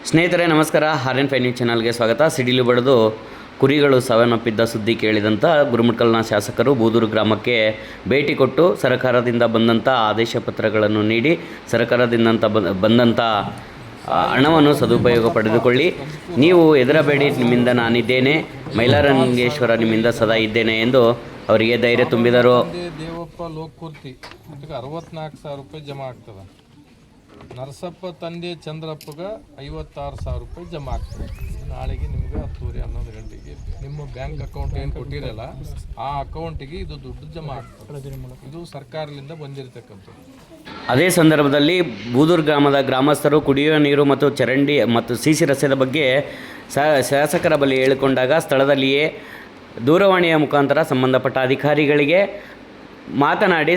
ಸ್ನೇಹಿತರೆ ನಮಸ್ಕಾರ. RN5 news ಚಾನಲ್ಗೆ ಸ್ವಾಗತ. ಸಿಡಿಲು ಬಡಿದು ಕುರಿಗಳು ಸಾವನ್ನಪ್ಪಿದ್ದ ಸುದ್ದಿ ಕೇಳಿದಂಥ ಗುರುಮಠಕಲ್ನ ಶಾಸಕರು ಬೂದೂರು ಗ್ರಾಮಕ್ಕೆ ಭೇಟಿ ಕೊಟ್ಟು ಸರ್ಕಾರದಿಂದ ಬಂದಂಥ ಆದೇಶ ಪತ್ರಗಳನ್ನು ನೀಡಿ ಸರ್ಕಾರದಿಂದ ಬಂದಂಥ ಹಣವನ್ನು ಸದುಪಯೋಗ ಪಡೆದುಕೊಳ್ಳಿ, ನೀವು ಹೆದರಬೇಡಿ, ನಿಮ್ಮಿಂದ ನಾನಿದ್ದೇನೆ, ಮೈಲಾರಲಿಂಗೇಶ್ವರ ನಿಮ್ಮಿಂದ ಸದಾ ಇದ್ದೇನೆ ಎಂದು ಅವರಿಗೆ ಧೈರ್ಯ ತುಂಬಿದರು. ದೇವಪ್ಪ ಲೋಕಪೂರ್ತಿ 64,000 ರೂಪಾಯಿ ಜಮಾ ಆಗ್ತದೆ. ನರಸಪ್ಪ ತಂದೆ ಚಂದ್ರಪ್ಪಗೆ 56,000 ರೂಪಾಯಿ ಜಮಾ ಆಗ್ತದೆ. ನಾಳೆಗೆ ನಿಮಗೆ 10:11 ಗಂಟೆಗೆ ನಿಮ್ಮ ಬ್ಯಾಂಕ್ ಅಕೌಂಟ್ ಏನು ಕೊಟ್ಟಿರಲ್ಲ ಆ ಅಕೌಂಟಿಗೆ ಇದು ದುಡ್ಡು ಜಮಾ ಆಗ್ತದೆ. ಇದು ಸರ್ಕಾರದಿಂದ ಬಂದಿರತಕ್ಕಂಥದ್ದು. ಅದೇ ಸಂದರ್ಭದಲ್ಲಿ ಬೂದೂರು ಗ್ರಾಮದ ಗ್ರಾಮಸ್ಥರು ಕುಡಿಯುವ ನೀರು ಮತ್ತು ಚರಂಡಿ ಮತ್ತು ಸಿಸಿ ರಸ್ತೆಯ ಬಗ್ಗೆ ಶಾಸಕರ ಬಳಿ ಹೇಳಿಕೊಂಡಾಗ ಸ್ಥಳದಲ್ಲಿಯೇ ದೂರವಾಣಿಯ ಮುಖಾಂತರ ಸಂಬಂಧಪಟ್ಟ ಅಧಿಕಾರಿಗಳಿಗೆ ಮಾತನಾಡಿ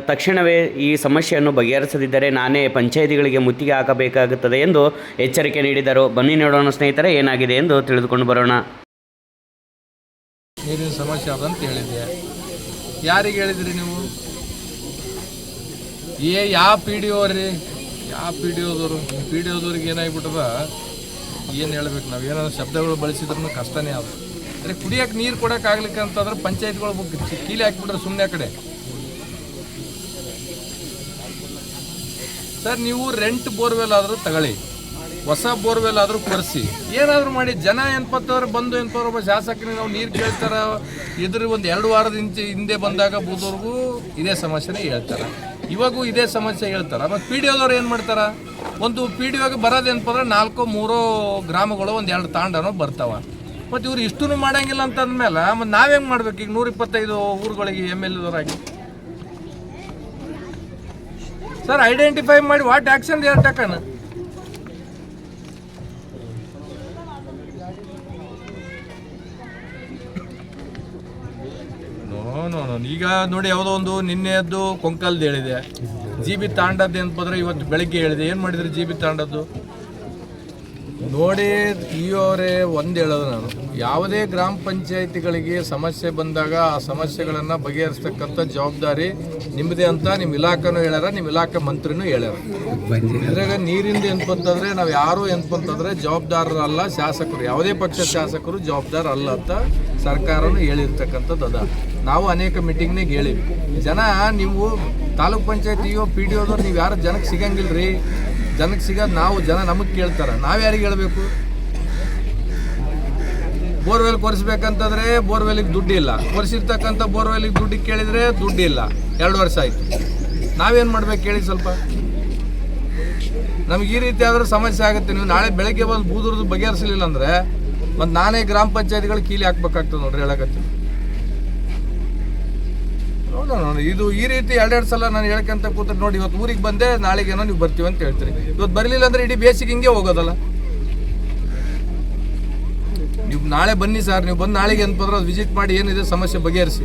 ತಕ್ಷಣವೇ ಈ ಸಮಸ್ಯೆಯನ್ನು ಬಗೆಹರಿಸದಿದ್ದರೆ ನಾನೇ ಪಂಚಾಯಿತಿಗಳಿಗೆ ಮುತ್ತಿಗೆ ಹಾಕಬೇಕಾಗುತ್ತದೆ ಎಂದು ಎಚ್ಚರಿಕೆ ನೀಡಿದರು. ಬನ್ನಿ ನೋಡೋಣ ಸ್ನೇಹಿತರೆ ಏನಾಗಿದೆ ಎಂದು ತಿಳಿದುಕೊಂಡು ಬರೋಣ. ನೀರಿನ ಸಮಸ್ಯೆ ಅದಂತ ಹೇಳಿದ್ದೆ. ಯಾರಿಗೆ ಹೇಳಿದ್ರಿ ನೀವು? ಯಾವ ಪಿ ಡಿ ಓ ರೀ? ಯಾವ ಪಿ ಡಿ ಓದವರು? ಪಿ ಡಿ ಓದವ್ರಿಗೆ ಏನಾಗ್ಬಿಟ್ಟದ, ಏನು ಹೇಳ್ಬೇಕು, ನಾವು ಏನಾದ್ರು ಶಬ್ದಗಳು ಬಳಸಿದ್ರೂ ಕಷ್ಟನೇ ಅದು. ಅಂದರೆ ಕುಡಿಯೋಕೆ ನೀರು ಕೊಡೋಕ್ಕಾಗ್ಲಿಕ್ಕೆ ಅಂತಂದ್ರೆ ಪಂಚಾಯತ್ಗಳು ಕೀಲಿ ಹಾಕಿಬಿಟ್ರೆ ಸುಮ್ಮನೆ ಕಡೆ. ಸರ್, ನೀವು ರೆಂಟ್ ಬೋರ್ವೆಲ್ ಆದರೂ ತಗೊಳ್ಳಿ, ಹೊಸ ಬೋರ್ವೆಲ್ ಆದರೂ ಕೊರೆಸಿ, ಏನಾದರೂ ಮಾಡಿ. ಜನ ಏನಪ್ಪತ್ತವ್ರು ಬಂದು ಏನಪ್ಪವ್ರು ಒಬ್ಬ ಶಾಸಕರಿಗೆ ನಾವು ನೀರು ಕೇಳ್ತಾರೆ. ಇದ್ರ ಒಂದು 2 ವಾರದ ಹಿಂದೆ ಬಂದಾಗ ಬೂದೂರ್ಗೂ ಇದೇ ಸಮಸ್ಯೆನೇ ಹೇಳ್ತಾರೆ, ಇವಾಗೂ ಇದೇ ಸಮಸ್ಯೆ ಹೇಳ್ತಾರೆ. ಮತ್ತು ಪಿ ಡಿ ಓದವ್ರು ಏನು ಮಾಡ್ತಾರೆ? ಒಂದು ಪಿ ಡಿ ಓಗೆ ಬರೋದೇನಪ್ಪ 4-3 ಗ್ರಾಮಗಳು, ಒಂದು 2 ತಾಂಡನೋ ಬರ್ತಾವೆ. ಮತ್ತು ಇವ್ರು ಇಷ್ಟೂ ಮಾಡೋಂಗಿಲ್ಲ ಅಂತಂದ್ಮೇಲೆ ಮತ್ತು ನಾವೇನು ಮಾಡ್ಬೇಕು? ಈಗ 125 ಊರುಗಳಿಗೆ MLA ಆಗಿ ಸರ್ ಐಡೆಂಟಿಫೈ ಮಾಡಿ what action they are taken. No ಈಗ ನೋಡಿ, ಯಾವುದೋ ಒಂದು ನಿನ್ನೆದ್ದು ಕೊಂಕಲ್ದು ಹೇಳಿದೆ, GB ತಾಂಡದ್ದು ಏನಪ್ಪಂದ್ರೆ ಇವತ್ತು ಬೆಳಗ್ಗೆ ಹೇಳಿದೆ. ಏನು ಮಾಡಿದ್ರಿ GB ತಾಂಡದ್ದು? ನೋಡಿ ಅವರೇ ಒಂದು ಹೇಳೋದು, ನಾನು ಯಾವುದೇ ಗ್ರಾಮ ಪಂಚಾಯಿತಿಗಳಿಗೆ ಸಮಸ್ಯೆ ಬಂದಾಗ ಆ ಸಮಸ್ಯೆಗಳನ್ನು ಬಗೆಹರಿಸ್ತಕ್ಕಂಥ ಜವಾಬ್ದಾರಿ ನಿಮ್ಮದೇ ಅಂತ ನಿಮ್ಮ ಇಲಾಖೆನೂ ಹೇಳ್ಯಾರ, ನಿಮ್ಮ ಇಲಾಖೆ ಮಂತ್ರಿನೂ ಹೇಳ್ಯಾರ. ಇದ್ರಾಗ ನೀರಿಂದ ಏನಪ್ಪಂತಂದರೆ ನಾವು ಯಾರು ಏನಪ್ಪಂತಂದರೆ ಜವಾಬ್ದಾರರಲ್ಲ, ಶಾಸಕರು, ಯಾವುದೇ ಪಕ್ಷ ಶಾಸಕರು ಜವಾಬ್ದಾರ ಅಲ್ಲ ಅಂತ ಸರ್ಕಾರನೂ ಹೇಳಿರ್ತಕ್ಕಂಥದ್ದು ಅದ. ನಾವು ಅನೇಕ ಮೀಟಿಂಗ್ನಾಗ ಹೇಳಿವಿ. ಜನ ನೀವು ತಾಲೂಕ್ ಪಂಚಾಯತಿ ಪಿ ಡಿ ಓದವ್ರು ನೀವು ಯಾರು ಜನಕ್ಕೆ ಸಿಗಂಗಿಲ್ಲ ರೀ. ಜನಕ್ಕೆ ಸಿಗೋದು ನಾವು, ಜನ ನಮಗೆ ಕೇಳ್ತಾರೆ, ನಾವು ಯಾರಿಗೆ ಹೇಳಬೇಕು? ಬೋರ್ವೆಲ್ ಕೊರೆಸ್ಬೇಕಂತಂದರೆ ಬೋರ್ವೆಲಿಗೆ ದುಡ್ಡು ಇಲ್ಲ, ಕೊರೆಸಿರ್ತಕ್ಕಂಥ ಬೋರ್ವೆಲಿಗೆ ದುಡ್ಡು ಕೇಳಿದರೆ ದುಡ್ಡು ಇಲ್ಲ. 2 ವರ್ಷ ಆಯಿತು. ನಾವೇನು ಮಾಡ್ಬೇಕು ಹೇಳಿ? ಸ್ವಲ್ಪ ನಮ್ಗೆ ಈ ರೀತಿ ಆದರೂ ಸಮಸ್ಯೆ ಆಗುತ್ತೆ. ನೀವು ನಾಳೆ ಬೆಳಗ್ಗೆ ಬಂದು ಬೂದೂರ್ದು ಬಗೆಹರಿಸಲಿಲ್ಲ ಅಂದರೆ ಮತ್ತು ನಾನೇ ಗ್ರಾಮ ಪಂಚಾಯತಿಗಳು ಕೀಲಿ ಹಾಕ್ಬೇಕಾಗ್ತದೆ ನೋಡ್ರಿ, ಹೇಳಕತ್ತೀನಿ. ನೋಡೋಣ, ಇದು ಈ ರೀತಿ 2 ಸಲ ನಾನು ಹೇಳ್ಕೊಂತ ಕೂತ್ರೆ ನೋಡಿ, ಇವತ್ತು ಊರಿಗೆ ಬಂದೆ, ನಾಳೆಗೇನೋ ನೀವು ಬರ್ತೀವಿ ಅಂತ ಹೇಳ್ತೀರಿ. ಇವತ್ತು ಬರಲಿಲ್ಲ ಅಂದರೆ ಇಡೀ ಬೇಸಿಗೆ ಹಿಂಗೆ ಹೋಗೋದಲ್ಲ. ನೀವು ನಾಳೆ ಬನ್ನಿ ಸರ್, ನೀವು ಬಂದು ನಾಳೆಗೆ ಏನಪ್ಪ ಅದು ವಿಸಿಟ್ ಮಾಡಿ ಏನಿದೆ ಸಮಸ್ಯೆ ಬಗೆಹರಿಸಿ.